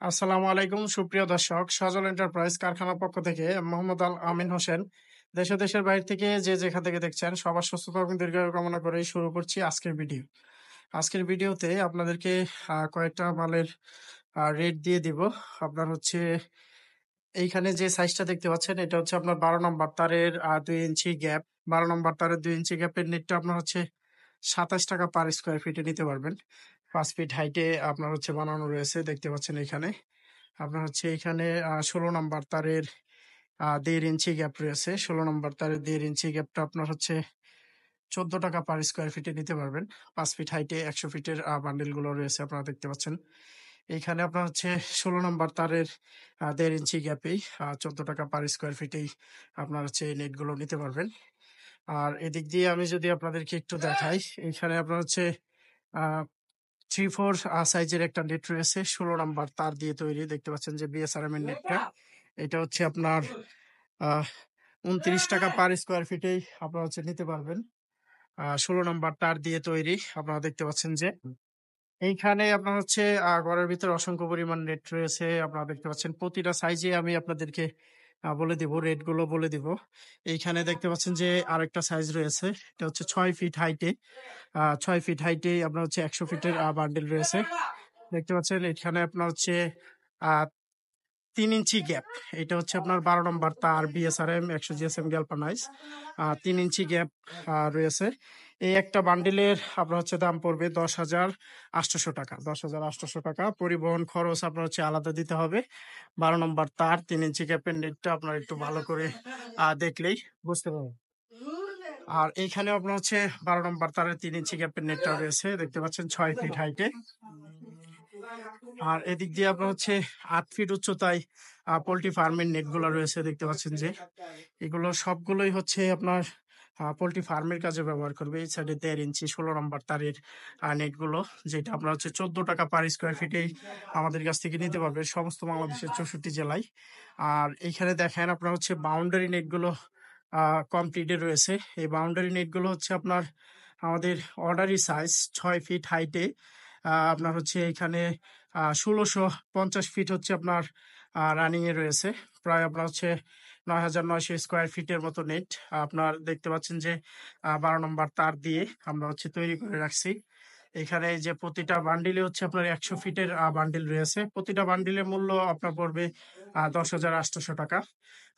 আসসালামু আলাইকুম সুপ্রিয় দর্শক, সজল এন্টারপ্রাইজ কারখানার পক্ষ থেকে মোহাম্মদ আল আমিন হোসেন। দেশের বাইরে থেকে যে যেখান থেকে দেখছেন সবার সুস্থতা এবং দীর্ঘায়ু কামনা করে শুরু করছি আজকের ভিডিও। আজকের ভিডিওতে আপনাদেরকে কয়েকটা মালের রেট দিয়ে দিব। আপনার হচ্ছে এইখানে যে সাইজটা দেখতে পাচ্ছেন এটা হচ্ছে আপনার 12 নম্বর তারের 2 ইঞ্চি গ্যাপ। 12 নম্বর তারের 2 ইঞ্চি গ্যাপের নেটটা আপনার হচ্ছে 27 টাকা পার স্কোয়ার ফিটে নিতে পারবেন। 5 ফিট হাইটে আপনার হচ্ছে বানানো রয়েছে, দেখতে পাচ্ছেন এখানে। আপনার হচ্ছে এখানে 16 নম্বর তারের 1.5 ইঞ্চি গ্যাপ রয়েছে। 16 নম্বর তারের 1.5 ইঞ্চি গ্যাপটা আপনার হচ্ছে 14 টাকা পার স্কোয়ার ফিটে নিতে পারবেন। 5 ফিট হাইটে 100 ফিটের বান্ডিল গুলো রয়েছে, আপনারা দেখতে পাচ্ছেন। এইখানে আপনার হচ্ছে 16 নম্বর তারের 1.5 ইঞ্চি গ্যাপেই 14 টাকা পার স্কোয়ার ফিটেই আপনার হচ্ছে এই নেট গুলো নিতে পারবেন। আর এদিক দিয়ে আমি যদি আপনাদেরকে একটু দেখাই, এখানে আপনার হচ্ছে আহ 3/4 সাইজের একটা নেট রয়েছে, 16 নম্বর তার দিয়ে তৈরি। দেখতে পাচ্ছেন যে বিএসআরএম এর নেটটা। এটা হচ্ছে আপনার আহ 29 টাকা পার স্কোয়ার ফিটেই আপনারা হচ্ছে নিতে পারবেন। 16 নম্বর তার দিয়ে তৈরি, আপনারা দেখতে পাচ্ছেন যে এইখানে আপনার হচ্ছে ঘরের ভিতরে অসংখ্য পরিমাণ নেট রয়েছে, আপনারা দেখতে পাচ্ছেন। প্রতিটা সাইজে আমি আপনাদেরকে বলে দিব, রেট গুলো বলে দিব। এইখানে দেখতে পাচ্ছেন যে আরেকটা সাইজ রয়েছে, এটা হচ্ছে 6 ফিট হাইটে। 6 ফিট হাইটে আপনার হচ্ছে 100 ফিটের বান্ডেল রয়েছে, দেখতে পাচ্ছেন। এখানে আপনার হচ্ছে আহ 3 ইঞ্চি গ্যাপ। এটা হচ্ছে আপনার 12 নম্বর তার বিএসআরএম 100 জিএসএম গ্যালভানাইজ। 3 ইঞ্চি গ্যাপ রয়েছে। এই একটা বান্ডিলের আপনার হচ্ছে দাম পড়বে 10,800 টাকা। 10,800 টাকা। পরিবহন খরচ আপনার হচ্ছে আলাদা দিতে হবে। 12 নম্বর তার 3 ইঞ্চি গ্যাপের নেটটা আপনার একটু ভালো করে দেখলেই বুঝতে পারবেন। আর এইখানে আপনার হচ্ছে 12 নম্বর তারের 3 ইঞ্চি গ্যাপের নেটটা রয়েছে, দেখতে পাচ্ছেন, 6 ফিট হাইটে। আর এদিক দিয়ে আপনার হচ্ছে 8 ফিট উচ্চতায় পোল্ট্রি ফার্মের নেট গুলো রয়েছে, দেখতে পাচ্ছেন যে এগুলো সবগুলোই হচ্ছে আপনার পোল্ট্রি ফার্মের কাজে ব্যবহার করবে। এই সাইডে 1.5 ইঞ্চি 16 নম্বর তারের নেট গুলো, যেটা আপনার হচ্ছে 14 টাকা পার স্কোয়ার ফিটেই আমাদের কাছ থেকে নিতে পারবে সমস্ত বাংলাদেশের 64 জেলায়। আর এইখানে দেখেন আপনার হচ্ছে বাউন্ডারি নেট গুলো কমপ্লিটে রয়েছে। এই বাউন্ডারি নেট গুলো হচ্ছে আপনার আমাদের অর্ডারি সাইজ 6 ফিট হাইটে। আপনার হচ্ছে এখানে 1650 ফিট হচ্ছে আপনার রানিং এ রয়েছে। প্রায় আপনার হচ্ছে 9,900 স্কোয়ার ফিটের মতো নেট আপনার দেখতে পাচ্ছেন যে 12 নম্বর তার দিয়ে আমরা হচ্ছে তৈরি করে রাখছি। এখানে এই যে প্রতিটা বান্ডিলে হচ্ছে আপনার 100 ফিটের বান্ডিল রয়েছে। প্রতিটা বান্ডিলের মূল্য আপনার পড়বে 10,800 টাকা।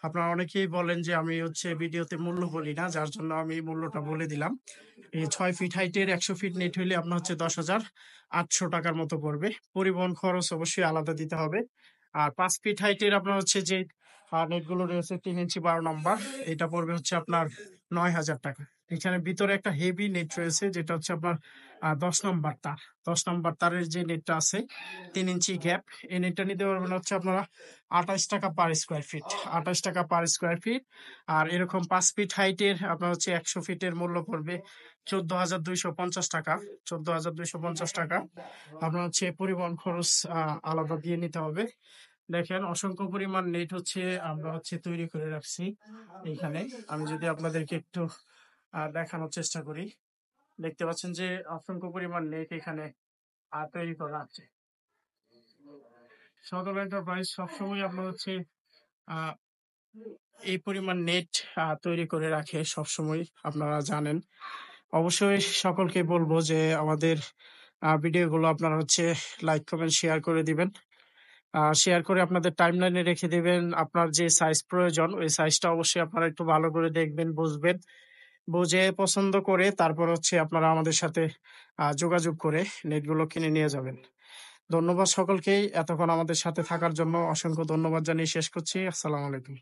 আপনারা অনেকেই বলেন যে আমি হচ্ছে ভিডিওতে মূল্য বলি না, যার জন্য আমি মূল্যটা বলে দিলাম। এই 6 ফিট হাইটের 100 ফিট নেট হইলে আপনার হচ্ছে 10,800 টাকার মতো পড়বে। পরিবহন খরচ অবশ্যই আলাদা দিতে হবে। আর 5 ফিট হাইটের আপনার হচ্ছে যে নেট গুলো রয়েছে 3 ইঞ্চি 12 নম্বর, এটা পড়বে হচ্ছে আপনার 9,000 টাকা। এখানে ভিতরে একটা হেভি নেট রয়েছে, যেটা হচ্ছে আপনার 10 নম্বর তার। 10 নম্বর তারের যে নেটটা আছে 3 ইঞ্চি গ্যাপ, এই নেটটা নিতে পারবেন হচ্ছে আপনারা 28 টাকা পার স্কোয়ার ফিট। 28 টাকা পার স্কোয়ার ফিট। আর এরকম 5 ফিট হাইটের আপনার হচ্ছে 100 ফিটের মূল্য পড়বে 14,250 টাকা। 14,250 টাকা। আপনার হচ্ছে পরিবহন খরচ আলাদা দিয়ে নিতে হবে। দেখেন অসংখ্য পরিমাণ নেট হচ্ছে আমরা হচ্ছে তৈরি করে রাখছি এইখানে। আমি যদি আপনাদেরকে একটু দেখানোর চেষ্টা করি, দেখতে পাচ্ছেন যে অসংখ্য পরিমাণ নেট এখানে তৈরি করা আছে। সদর এন্টারপ্রাইজ সবসময় আপনার হচ্ছে আহ এই পরিমাণ নেট তৈরি করে রাখে সবসময়, আপনারা জানেন। অবশ্যই সকলকে বলবো যে আমাদের ভিডিওগুলো আপনারা হচ্ছে লাইক কমেন্ট শেয়ার করে দিবেন। শেয়ার করে আপনাদের টাইমলাইনে রেখে দিবেন। আপনার যে সাইজ প্রয়োজন ওই সাইজটা অবশ্যই আপনারা একটু ভালো করে দেখবেন, বুঝবেন। বুঝে পছন্দ করে তারপর হচ্ছে আপনারা আমাদের সাথে যোগাযোগ করে নেটগুলো কিনে নিয়ে যাবেন। ধন্যবাদ সকলকেই এতক্ষণ আমাদের সাথে থাকার জন্য। অসংখ্য ধন্যবাদ জানিয়ে শেষ করছি। আসসালামু আলাইকুম।